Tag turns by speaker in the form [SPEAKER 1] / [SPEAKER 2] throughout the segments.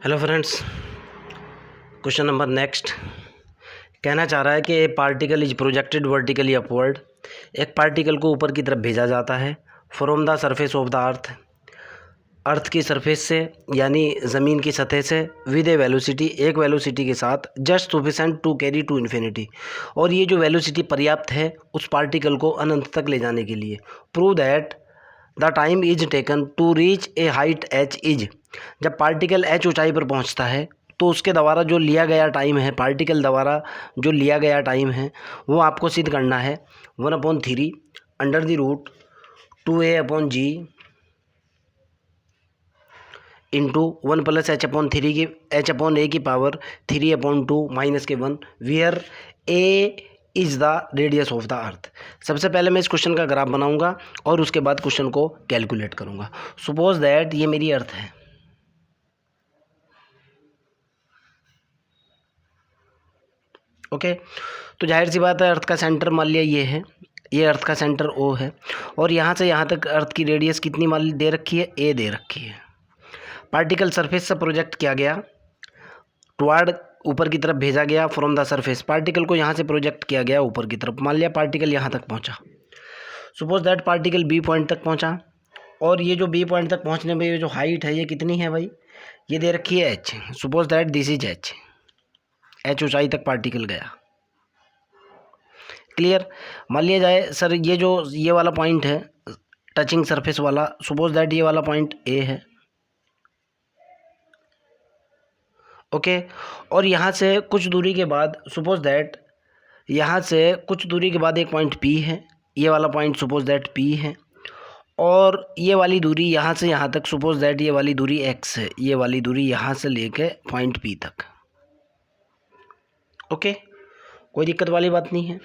[SPEAKER 1] Hello friends, question number next कहना चाह रहा है कि a particle is projected vertically upward. एक पार्टिकल को ऊपर की तरफ भेजा जाता है from the surface of the earth की सरफेस से यानी ज़मीन की सतह से विद ए वेलोसिटी, एक वेलोसिटी के साथ just sufficient to carry to infinity. और ये जो वेलोसिटी पर्याप्त है उस पार्टिकल को अनंत तक ले जाने के लिए। Prove that the time is taken to reach a height H is. जब पार्टिकल एच ऊंचाई पर पहुंचता है तो उसके द्वारा जो लिया गया टाइम है, पार्टिकल द्वारा जो लिया गया टाइम है वो आपको सिद्ध करना है 1/3 under the root 2a/g into 1 + h/3 की h/a की power 3/2 -1 wear a is the radius of the अर्थ। सबसे पहले मैं इस क्वेश्चन का ग्राफ बनाऊंगा और उसके बाद क्वेश्चन को कैलकुलेट करूंगा। सपोज दैट ये मेरी अर्थ है, ओके। तो जाहिर सी बात है अर्थ का सेंटर मान लिया ये है, ये अर्थ का सेंटर ओ है और यहाँ से यहाँ तक अर्थ की रेडियस कितनी मान दे रखी है, ए दे रखी है। पार्टिकल सरफेस से प्रोजेक्ट किया गया, टुवार्ड ऊपर की तरफ भेजा गया फ्रॉम द सरफेस। पार्टिकल को यहाँ से प्रोजेक्ट किया गया ऊपर की तरफ। मान लिया पार्टिकल यहाँ तक पहुँचा। Suppose that particle B point तक पहुँचा और ये जो बी पॉइंट तक पहुँचने में ये जो हाइट है ये कितनी है भाई, ये दे रखी है H. Suppose that this is H, H ऊंचाई तक पार्टिकल गया। क्लियर। मान लिया जाए सर ये जो ये वाला पॉइंट है टचिंग सरफेस वाला, सपोज दैट ये वाला पॉइंट ए है, ओके। और यहाँ से कुछ दूरी के बाद सपोज दैट यहाँ से कुछ दूरी के बाद एक पॉइंट पी है, ये वाला पॉइंट सपोज दैट पी है और ये वाली दूरी यहाँ से यहाँ तक सपोज दैट ये वाली दूरी एक्स है, ये वाली दूरी यहाँ से लेके पॉइंट पी तक, ओके। कोई दिक्कत वाली बात नहीं है।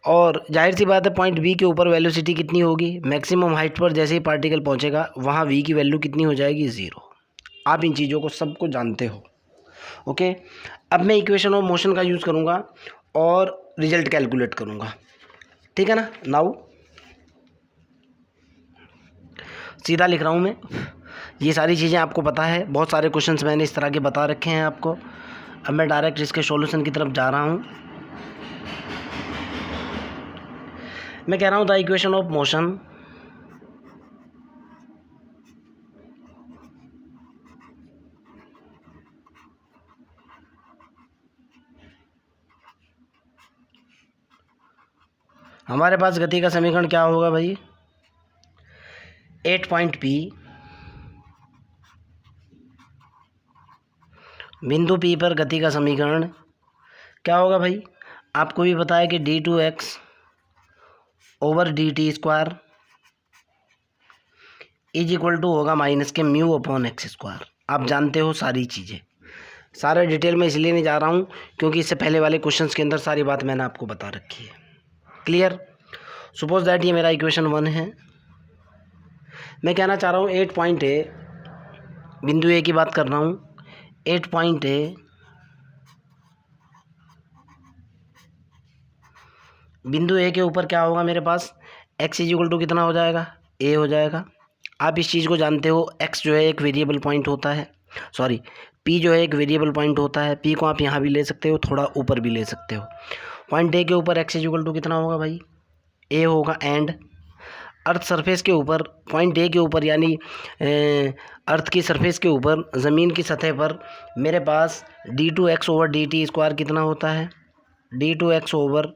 [SPEAKER 1] और जाहिर सी बात है पॉइंट बी के ऊपर वेलोसिटी कितनी होगी, मैक्सिमम हाइट पर जैसे ही पार्टिकल पहुंचेगा वहाँ वी की वैल्यू कितनी हो जाएगी, 0। आप इन चीज़ों को सबको जानते हो, ओके। अब मैं इक्वेशन ऑफ मोशन का यूज़ करूँगा और रिजल्ट कैलकुलेट करूँगा, ठीक है ना। नाउ सीधा लिख रहा हूँ मैं, ये सारी चीज़ें आपको पता है, बहुत सारे क्वेश्चंस मैंने इस तरह के बता रखे हैं आपको। अब मैं डायरेक्ट इसके सॉल्यूशन की तरफ जा रहा हूँ। मैं कह रहा हूँ द इक्वेशन ऑफ मोशन हमारे पास गति का समीकरण क्या होगा भाई, 8 पॉइंट पी, बिंदु पी पर गति का समीकरण क्या होगा भाई, आपको भी पता है कि d2x over dt² is equal to होगा माइनस के μ/x²। आप जानते हो सारी चीज़ें, सारे डिटेल में इसलिए नहीं जा रहा हूँ क्योंकि इससे पहले वाले क्वेश्चंस के अंदर सारी बात मैंने आपको बता रखी है। क्लियर। सपोज दैट ये मेरा इक्वेशन 1 है। मैं कहना चाह रहा हूँ 8 पॉइंट ए, बिंदु ए की बात कर रहा हूँ, 8 पॉइंट ए बिंदु ए के ऊपर क्या होगा मेरे पास, x इज इक्वल टू कितना हो जाएगा, ए हो जाएगा। आप इस चीज़ को जानते हो, x जो है एक वेरिएबल पॉइंट होता है, सॉरी p जो है एक वेरिएबल पॉइंट होता है। p को आप यहाँ भी ले सकते हो, थोड़ा ऊपर भी ले सकते हो। पॉइंट ए के ऊपर x इज इक्वल टू कितना होगा भाई, a होगा। एंड अर्थ सरफेस के ऊपर, पॉइंट ए के ऊपर यानी अर्थ की सरफेस के ऊपर ज़मीन की सतह पर मेरे पास d2x ओवर dt² कितना होता है, d2x ओवर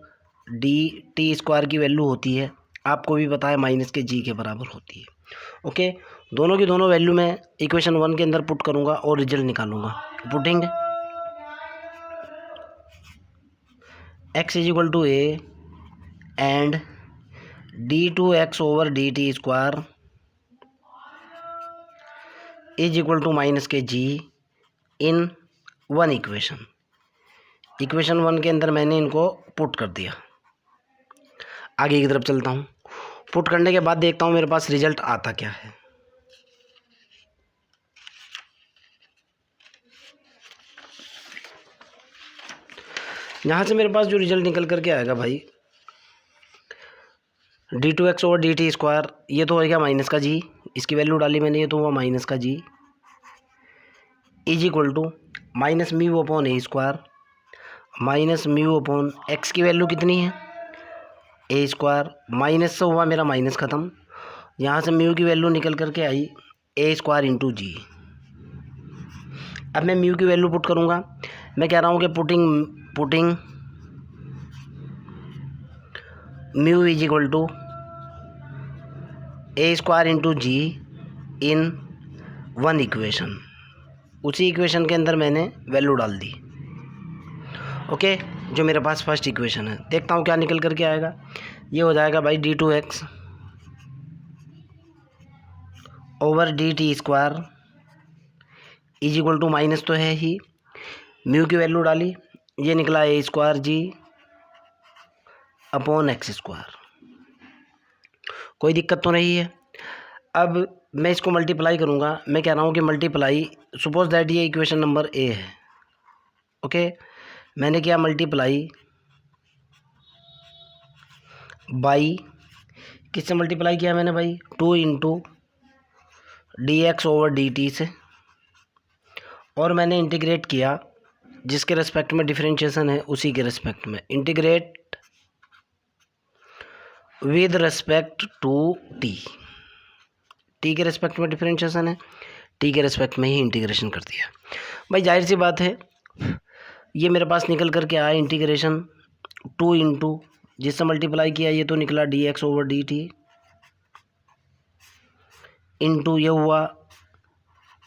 [SPEAKER 1] dt² की वैल्यू होती है, आपको भी पता है माइनस के g के बराबर होती है, ओके। दोनों की दोनों वैल्यू मैं इक्वेशन 1 के अंदर पुट करूँगा और रिजल्ट निकालूंगा। Putting x is equal to a and d2x over dt² is equal to minus के g इन 1 इक्वेशन। इक्वेशन 1 के अंदर मैंने इनको पुट कर दिया। आगे की तरफ चलता हूँ, पुट करने के बाद देखता हूँ मेरे पास रिजल्ट आता क्या है। यहाँ से मेरे पास जो रिजल्ट निकल करके आएगा भाई, d2x ओवर dt², ये तो हो गया माइनस का g, इसकी वैल्यू डाली मैंने, ये तो हुआ माइनस का g is equal to minus mu upon a square minus mu upon x की वैल्यू कितनी है ए स्क्वायर, माइनस से हुआ मेरा माइनस ख़त्म, यहाँ से म्यू की वैल्यू निकल करके आई ए स्क्वायर इंटू जी। अब मैं म्यू की वैल्यू पुट करूँगा, मैं कह रहा हूँ कि putting mu is equal to a square into g in one equation, उसी इक्वेशन के अंदर मैंने वैल्यू डाल दी। ओके, जो मेरे पास फर्स्ट इक्वेशन है, देखता हूँ क्या निकल करके आएगा। ये हो जाएगा भाई d2x over d t square is equal to minus तो है ही, म्यू की वैल्यू डाली, ये निकला a square g upon x square. कोई दिक्कत तो नहीं है। अब मैं इसको मल्टीप्लाई करूँगा, मैं कह रहा हूँ कि मल्टीप्लाई, सपोज दैट ये इक्वेशन नंबर ए है। ओके, मैंने किया मल्टीप्लाई बाई, किससे मल्टीप्लाई किया मैंने भाई 2 into d x over d T से, और मैंने इंटीग्रेट किया जिसके रेस्पेक्ट में डिफरेंशिएशन है उसी के रेस्पेक्ट में, integrate with respect to t, t के रेस्पेक्ट में डिफरेंशिएशन है, टी के रेस्पेक्ट में ही इंटीग्रेशन कर दिया। भाई जाहिर सी बात है, ये मेरे पास निकल करके आया इंटीग्रेशन 2 इंटू जिससे मल्टीप्लाई किया ये तो निकला d x over d t into ये हुआ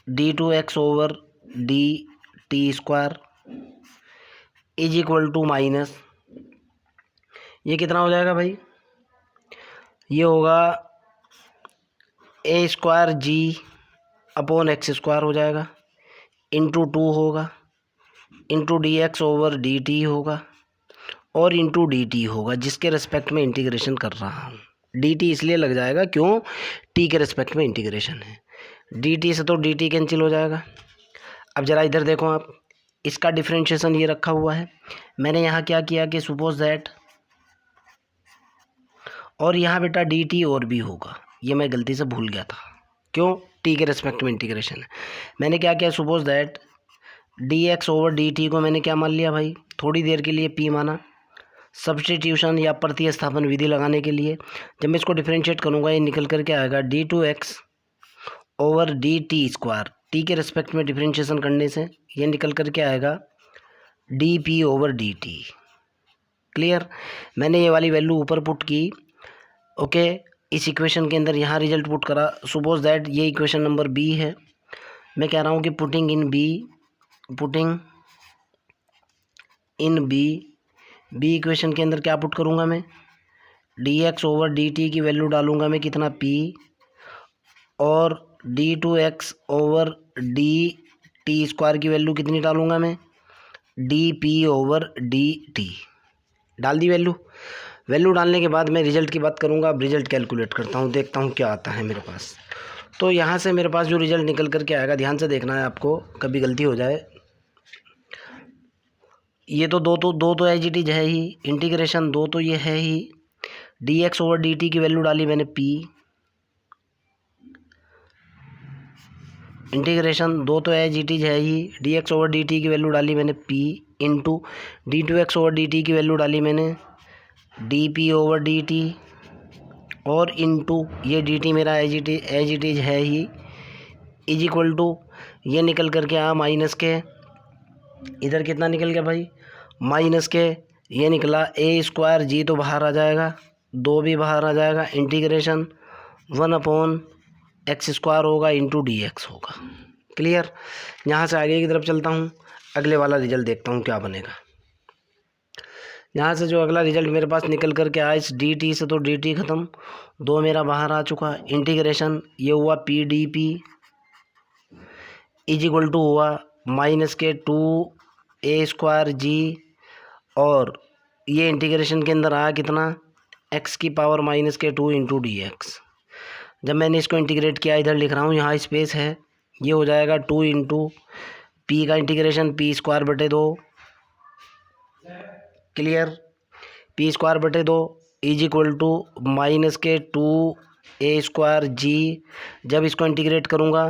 [SPEAKER 1] d2x over d t square is equal to minus, ये कितना हो जाएगा भाई, ये होगा a square g upon x square हो जाएगा, इंटू 2 होगा, into d x over d t होगा, और इंटू डी टी होगा जिसके रेस्पेक्ट में इंटीग्रेशन कर रहा हूँ। डी टी इसलिए लग जाएगा क्यों, टी के रेस्पेक्ट में इंटीग्रेशन है, डी टी से तो डी टी कैंसिल हो जाएगा। अब ज़रा इधर देखो आप, इसका डिफरेंशिएशन ये रखा हुआ है, मैंने यहाँ क्या किया कि सपोज दैट, और यहाँ बेटा डी टी और भी होगा, ये मैं गलती से भूल गया था, क्यों, टी के रेस्पेक्ट में इंटीग्रेशन है। मैंने क्या किया, suppose that D x over d T को मैंने क्या मान लिया भाई, थोड़ी देर के लिए पी माना, सब्स्टिट्यूशन या प्रतिस्थापन विधि लगाने के लिए। जब मैं इसको डिफरेंशिएट करूँगा ये निकल करके आएगा d2x over d t square, T के रेस्पेक्ट में डिफरेंशिएशन करने से ये निकल करके आएगा D p over d T. Clear, मैंने ये वाली वैल्यू ऊपर पुट की। ओके, इस इक्वेशन के अंदर यहाँ रिजल्ट पुट करा, सपोज दैट ये इक्वेशन नंबर बी है, मैं कह रहा हूँ कि पुटिंग इन बी इक्वेशन के अंदर क्या पुट करूँगा मैं, D x over d t की वैल्यू डालूँगा मैं कितना पी, और d2x over d t square की वैल्यू कितनी डालूँगा मैं, D p over d T. डाल दी वैल्यू डालने के बाद मैं रिजल्ट की बात करूँगा। अब रिजल्ट कैलकुलेट करता हूँ, देखता हूँ क्या आता है मेरे पास। तो यहाँ से मेरे पास जो रिजल्ट निकल करके आएगा, ध्यान से देखना है आपको, कभी गलती हो जाए। ये तो दो तो एज इट इज है ही, इंटीग्रेशन दो तो ये है ही, d x over d t की वैल्यू डाली मैंने पी, इंटीग्रेशन दो तो एज इट इज है ही, d x over d t की वैल्यू डाली मैंने पी, into d2x over d t की वैल्यू डाली मैंने d p over d t, और इंटू ये डी टी मेरा एज इट इज है ही, इज इक्वल टू ये निकल करके आया माइनस के, इधर कितना निकल गया भाई, माइनस के, ये निकला ए स्क्वायर जी तो बाहर आ जाएगा, दो भी बाहर आ जाएगा, इंटीग्रेशन 1 अपॉन एक्स स्क्वायर होगा इंटू डी एक्स होगा। क्लियर, यहाँ से आगे की तरफ चलता हूँ, अगले वाला रिजल्ट देखता हूँ क्या बनेगा। यहाँ से जो अगला रिजल्ट मेरे पास निकल करके आया, इस डी टी से तो डी टी ख़त्म, दो मेरा बाहर आ चुका, इंटीग्रेशन ये हुआ p d p is equal to हुआ माइनस के 2 ए स्क्वायर जी, और ये इंटीग्रेशन के अंदर आया कितना, एक्स की पावर माइनस के 2 इंटू डी एक्स। जब मैंने इसको इंटीग्रेट किया, इधर लिख रहा हूँ, यहाँ स्पेस है, ये हो जाएगा 2 इंटू पी का इंटीग्रेशन पी स्क्वायर बटे 2। क्लियर, पी स्क्वायर बटे 2 इज इक्वल टू माइनस के 2 ए स्क्वायर जी। जब इसको इंटीग्रेट करूँगा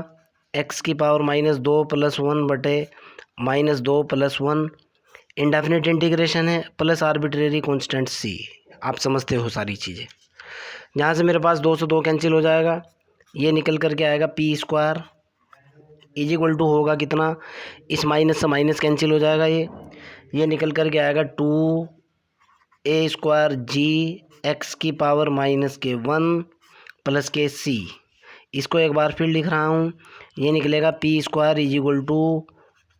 [SPEAKER 1] एक्स की पावर -2 + 1/-(-2 + 1) इंडेफिनिट इंटीग्रेशन है प्लस आर्बिट्रेरी कांस्टेंट सी। आप समझते हो सारी चीज़ें। यहाँ से मेरे पास 2 से 2 कैंसिल हो जाएगा, ये निकल करके आएगा p² = होगा कितना, इस माइनस से माइनस कैंसिल हो जाएगा, ये निकल करके आएगा 2a² g x की पावर -1 + k c। इसको एक बार फिर लिख रहा हूँ, ये निकलेगा p² =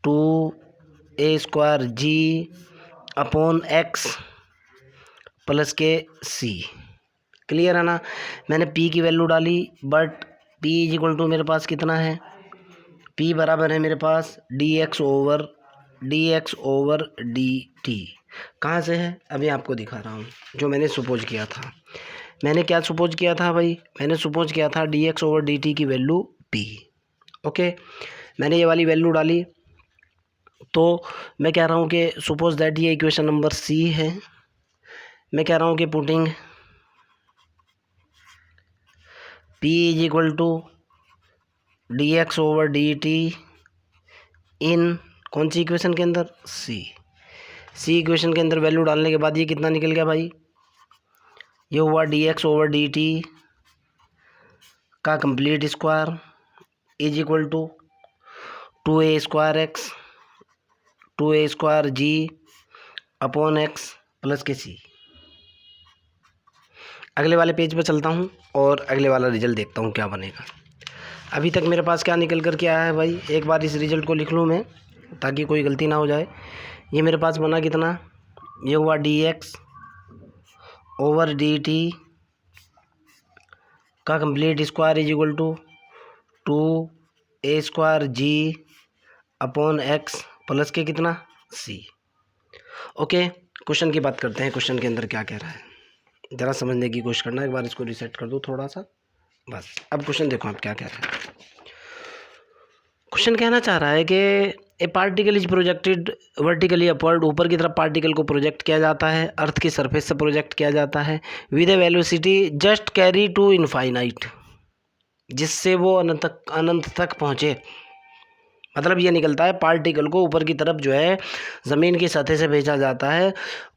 [SPEAKER 1] 2a² g x + k c। Clear है ना। मैंने p की वैल्यू डाली, बट p = मेरे पास कितना है, p बराबर है मेरे पास dx/dt। कहाँ से है अभी आपको दिखा रहा हूँ। जो मैंने सपोज किया था, मैंने क्या सपोज किया था भाई, मैंने सपोज किया था dx/dt की वैल्यू p। ओके, मैंने ये वाली वैल्यू डाली, तो मैं कह रहा हूँ कि सपोज दैट ये इक्वेशन नंबर c है। मैं कह रहा हूँ कि पुटिंग p = dx/dt इन कौन सी इक्वेशन के अंदर, सी इक्वेशन के अंदर वैल्यू डालने के बाद ये कितना निकल गया भाई, ये हुआ dx/dt का complete square = 2a² x 2a² g x + k c। अगले वाले पेज पे चलता हूँ और अगले वाला रिजल्ट देखता हूँ क्या बनेगा। अभी तक मेरे पास क्या निकल कर के आया है भाई, एक बार इस रिजल्ट को लिख लूँ मैं ताकि कोई गलती ना हो जाए। ये मेरे पास बना कितना, ये हुआ dx/dt का complete square = 2a² g x + के कितना c। ओके, क्वेश्चन की बात करते हैं। क्वेश्चन के अंदर क्या कह रहा है ज़रा समझने की कोशिश करना। एक बार इसको रीसेट कर दो थोड़ा सा, बस। अब क्वेश्चन देखो आप क्या कह रहा है। क्वेश्चन कहना चाह रहा है कि a particle is projected vertically upward, ऊपर की तरफ पार्टिकल को प्रोजेक्ट किया जाता है, अर्थ की सरफेस से प्रोजेक्ट किया जाता है, with a velocity just carry to infinite, जिससे वो अनंत तक पहुँचे। मतलब ये निकलता है पार्टिकल को ऊपर की तरफ जो है ज़मीन की सतह से भेजा जाता है,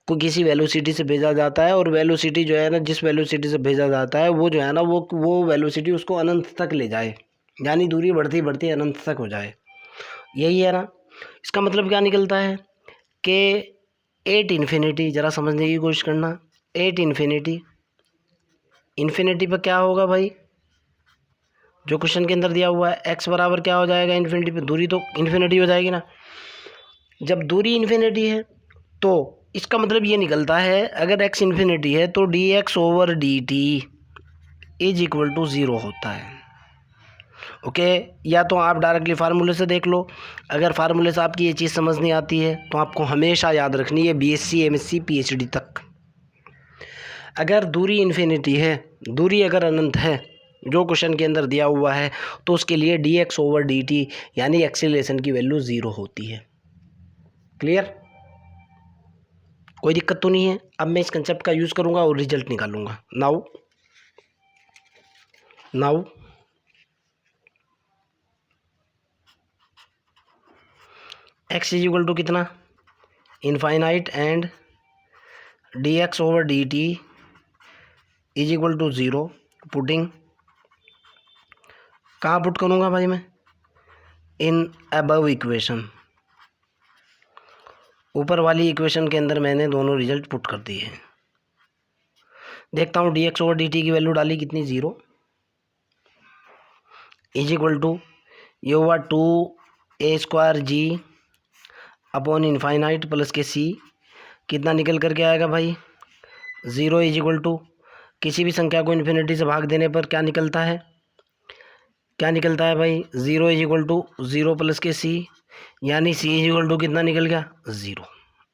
[SPEAKER 1] को किसी वेलोसिटी से भेजा जाता है, और वेलोसिटी जो है ना, जिस वेलोसिटी से भेजा जाता है वो जो है ना, वो वेलोसिटी उसको अनंत तक ले जाए, यानी दूरी बढ़ती बढ़ती अनंत तक हो जाए। यही है ना। इसका मतलब क्या निकलता है कि एट इन्फिनिटी, ज़रा समझने की कोशिश करना, एट इन्फिनिटी, इन्फिनिटी पर क्या होगा भाई, जो क्वेश्चन के अंदर दिया हुआ है x बराबर क्या हो जाएगा इन्फिनिटी पे, दूरी तो इन्फिनिटी हो जाएगी ना। जब दूरी इन्फिनिटी है तो इसका मतलब ये निकलता है, अगर x इन्फिनिटी है तो dx/dt = 0 होता है। ओके, या तो आप डायरेक्टली फार्मूले से देख लो। अगर फार्मूले से आपकी ये चीज़ समझ नहीं आती है तो आपको हमेशा याद रखनी है BSc MSc PhD तक। अगर दूरी इन्फिनिटी है, दूरी अगर अनंत है, जो क्वेश्चन के अंदर दिया हुआ है, तो उसके लिए dx/dt यानी एक्सीलरेशन की वैल्यू 0 होती है। क्लियर, कोई दिक्कत तो नहीं है। अब मैं इस कंसेप्ट का यूज़ करूँगा और रिजल्ट निकालूंगा। नाउ x = कितना, इनफाइनाइट, एंड dx/dt = 0। पुटिंग कहाँ पुट करूँगा भाई मैं, इन अबव इक्वेशन, ऊपर वाली इक्वेशन के अंदर मैंने दोनों रिजल्ट पुट कर दिए हैं। देखता हूँ dx/dt की वैल्यू डाली कितनी, 0 = ये हुआ 2a² g / + के c। कितना निकल करके आएगा भाई, 0 = किसी भी संख्या को इन्फिनिटी से भाग देने पर क्या निकलता है, क्या निकलता है भाई, 0 = 0 + के c, यानी c = कितना निकल गया, 0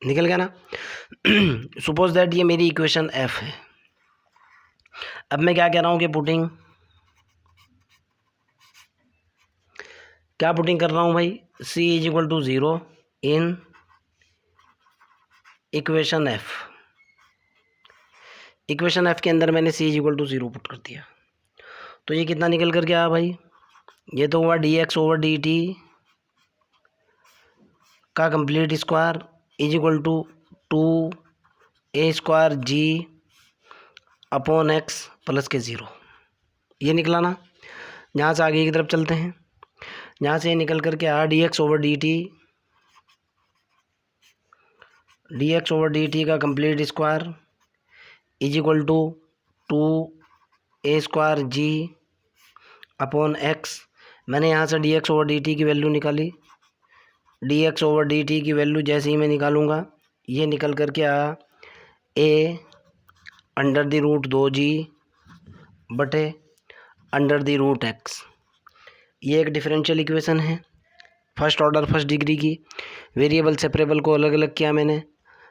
[SPEAKER 1] निकल गया ना। सपोज दैट ये मेरी इक्वेशन f है। अब मैं क्या कह रहा हूँ कि पुटिंग, क्या पुटिंग कर रहा हूँ भाई, c = 0 in equation f। Equation f के अंदर मैंने c = 0 पुट कर दिया, तो ये कितना निकल कर गया भाई, ये तो हुआ d x over d t का complete square is equal to 2a² g upon x plus k 0। ये निकला ना। यहाँ से आगे की तरफ चलते हैं। यहाँ से निकल करके आ d x over d t का complete square is equal to 2a² g upon x. मैंने यहाँ से d x over d t की वैल्यू निकाली। D x over d t की वैल्यू जैसे ही मैं निकालूंगा, ये निकल करके आ a under the root 2g बटे अंडर द रूट एक्स। ये एक डिफरेंशियल इक्वेशन है फर्स्ट ऑर्डर फर्स्ट डिग्री की। वेरिएबल सेपरेबल को अलग अलग किया मैंने।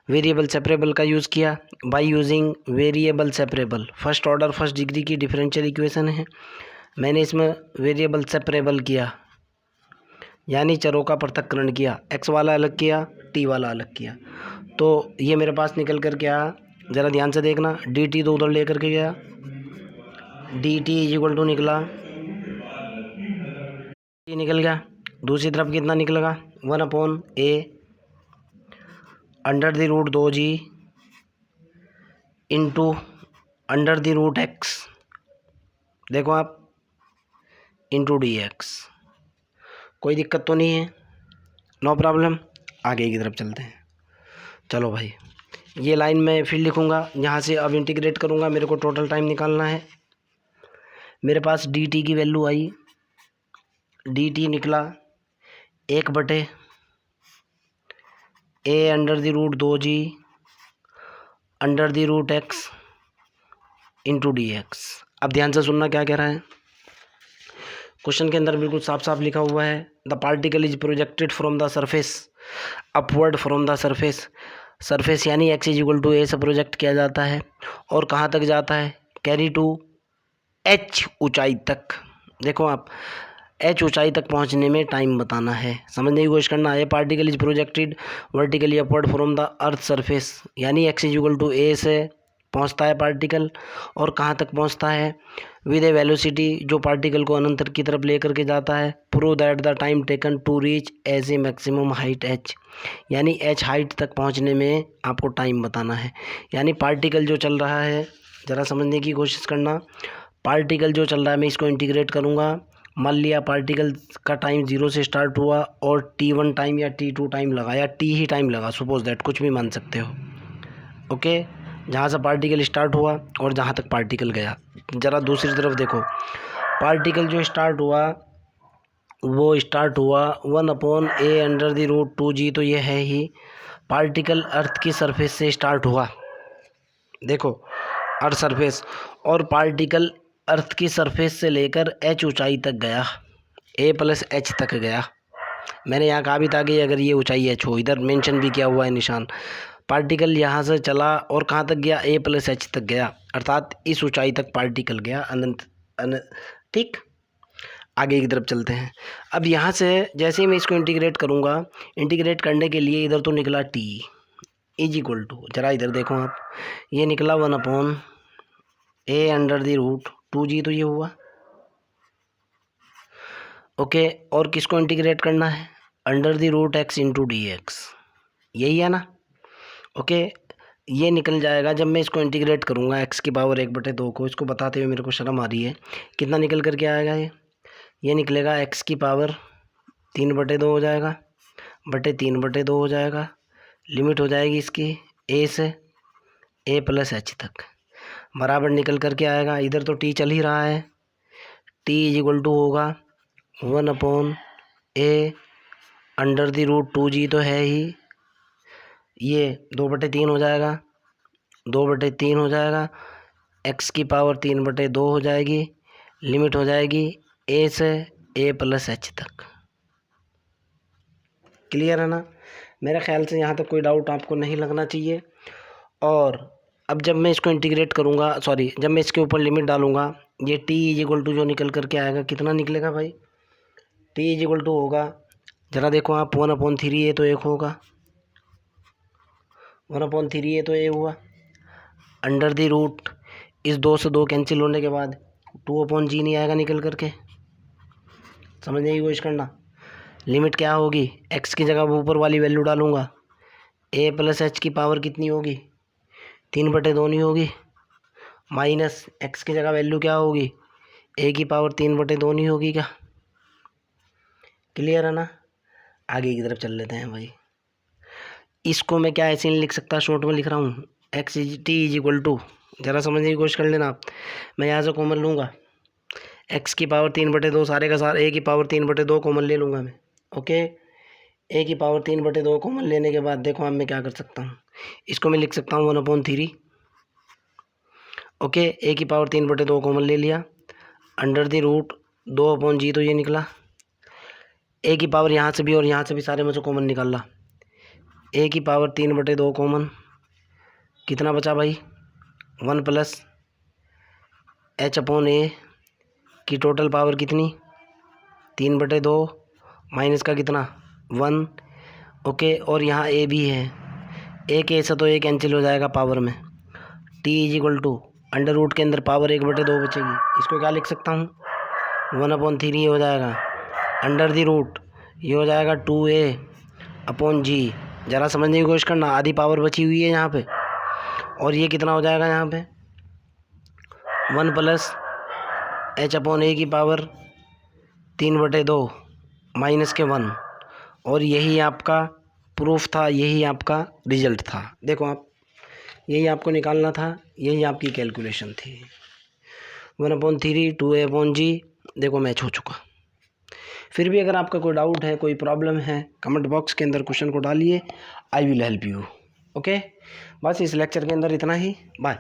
[SPEAKER 1] वेरिएबल सेपरेबल का यूज़ किया by using variable separable. First order first degree की डिफरेंशियल इक्वेशन है, मैंने इसमें वेरिएबल सेपरेबल किया, यानी चरों का पृथक्करण किया। एक्स वाला अलग किया, टी वाला अलग किया। तो ये मेरे पास निकल कर के आया, ज़रा ध्यान से देखना। डी टी तो उधर लेकर के गया, d t is equal to निकला, टी निकल गया। दूसरी तरफ कितना निकलेगा, 1/a under the root 2g into under the root x, देखो आप, इंटू डी एक्स। कोई दिक्कत तो नहीं है, नो प्रॉब्लम। आगे की तरफ चलते हैं। चलो भाई, ये लाइन मैं फिर लिखूँगा, यहाँ से अब इंटीग्रेट करूँगा। मेरे को टोटल टाइम निकालना है। मेरे पास डी टी की वैल्यू आई, डी टी निकला 1/a under the root 2g under the root x into d x. अब ध्यान से सुनना क्या कह रहा है। क्वेश्चन के अंदर बिल्कुल साफ साफ लिखा हुआ है, the particle is projected from the surface upward from the surface. Surface यानी x is equal to a से प्रोजेक्ट किया जाता है और कहाँ तक जाता है, कैरी टू एच ऊंचाई तक। देखो आप, एच ऊंचाई तक पहुंचने में टाइम बताना है, समझने की कोशिश करना है। Particle is projected vertically upward from the earth surface, यानी x is equal to a से पहुंचता है पार्टिकल और कहाँ तक पहुंचता है, विद ए वेलोसिटी, जो पार्टिकल को अनंत की तरफ लेकर के जाता है। Prove that the time taken to reach as a maximum height H, यानी एच हाइट तक पहुंचने में आपको टाइम बताना है। यानी पार्टिकल जो चल रहा है, ज़रा समझने की कोशिश करना। पार्टिकल जो चल रहा है, मैं इसको इंटीग्रेट करूँगा। मान लिया पार्टिकल का टाइम 0 से स्टार्ट हुआ और t1 टाइम या t2 टाइम लगा या t ही टाइम लगा, सपोज दैट, कुछ भी मान सकते हो। ओके, जहाँ से पार्टिकल स्टार्ट हुआ और जहाँ तक पार्टिकल गया। ज़रा दूसरी तरफ देखो, पार्टिकल जो स्टार्ट हुआ वो स्टार्ट हुआ 1/a under the root 2g, तो ये है ही। पार्टिकल अर्थ की सरफेस से स्टार्ट हुआ, देखो अर्थ सरफेस, और पार्टिकल अर्थ की सरफेस से लेकर एच ऊंचाई तक गया, a + h तक गया। मैंने यहाँ कहा भी था कि अगर ये ऊंचाई एच हो, इधर मेंशन भी किया हुआ है निशान। पार्टिकल यहाँ से चला और कहाँ तक गया, a + h तक गया, अर्थात इस ऊंचाई तक पार्टिकल गया, अनंत। ठीक, आगे की तरफ चलते हैं। अब यहाँ से जैसे ही मैं इसको इंटीग्रेट करूँगा, इंटीग्रेट करने के लिए इधर तो निकला t इज इक्वल टू, जरा इधर देखो आप, ये निकला 1/a under the root 2g, तो ये हुआ। ओके, और किसको इंटीग्रेट करना है, under the root x into d x, यही है ना। ओके, ये निकल जाएगा जब मैं इसको इंटीग्रेट करूँगा x की पावर 1/2 को। इसको बताते हुए मेरे को शर्म आ रही है, कितना निकल करके आएगा ये निकलेगा x की पावर 3/2 हो जाएगा, बटे 3/2 हो जाएगा। लिमिट हो जाएगी इसकी a से a + h तक, बराबर निकल करके आएगा। इधर तो t चल ही रहा है, t इज इक्वल टू होगा 1/a under the root 2g, तो है ही। ये 2/3 हो जाएगा, 2/3 हो जाएगा, x की पावर 3/2 हो जाएगी। लिमिट हो जाएगी a से a + h तक। क्लियर है ना। मेरे ख्याल से यहाँ तक कोई डाउट आपको नहीं लगना चाहिए। और अब जब मैं इसको इंटीग्रेट करूँगा, सॉरी, जब मैं इसके ऊपर लिमिट डालूँगा, ये t इज इक्वल टू जो निकल करके आएगा, कितना निकलेगा भाई, t इज इक्वल टू होगा, ज़रा देखो आप, 1/3 ये तो 1 होगा, 1/3 ये तो 1 हुआ, अंडर द रूट, इस 2 से 2 कैंसिल होने के बाद 2/g नहीं आएगा निकल करके, समझने की कोशिश करना। लिमिट क्या होगी, एक्स की जगह ऊपर वाली वैल्यू डालूंगा, ए प्लस एच की पावर कितनी होगी, 3/2 नहीं होगी, माइनस एक्स की जगह वैल्यू क्या होगी, ए की पावर 3/2 नहीं होगी क्या। क्लियर है ना। आगे की तरफ चल लेते हैं भाई। इसको मैं क्या ऐसे नहीं लिख सकता, शॉर्ट में लिख रहा हूँ, x t is equal to, ज़रा समझने की कोशिश कर लेना आप। मैं यहाँ से कॉमन लूँगा, एक्स की पावर 3/2 सारे का सारा, ए की पावर 3/2 कॉमन ले लूँगा मैं। ओके, ए की पावर 3/2 कॉमन लेने के बाद देखो अब मैं क्या कर सकता हूँ, इसको मैं लिख सकता हूँ 1/3। ओके, ए की पावर 3/2 कॉमन ले लिया, अंडर द रूट 2/g, तो ये निकला। ए की पावर यहाँ से भी और यहाँ से भी सारे में से कॉमन निकाला, ए की पावर 3/2 कॉमन, कितना बचा भाई, 1 प्लस h/a की टोटल पावर कितनी, 3/2 माइनस का कितना 1। ओके, और यहाँ ए भी है, ए के ऐसा तो ए कैंसिल हो जाएगा पावर में, t is equal to under root के अंदर पावर 1/2 बचेगी, इसको क्या लिख सकता हूँ 1/3 हो जाएगा, अंडर दी रूट ये हो जाएगा 2a/g। ज़रा समझने की कोशिश करना, आधी पावर बची हुई है यहाँ पे, और ये कितना हो जाएगा यहाँ पे 1 प्लस h/a की पावर 3/2 माइनस के 1। और यही आपका प्रूफ था, यही आपका रिजल्ट था। देखो आप, यही आपको निकालना था, यही आपकी कैलकुलेशन थी, 1/3 2a/g। देखो मैच हो चुका। फिर भी अगर आपका कोई डाउट है, कोई प्रॉब्लम है, कमेंट बॉक्स के अंदर क्वेश्चन को डालिए, I will help you. Okay, बस इस लेक्चर के अंदर इतना ही, बाय।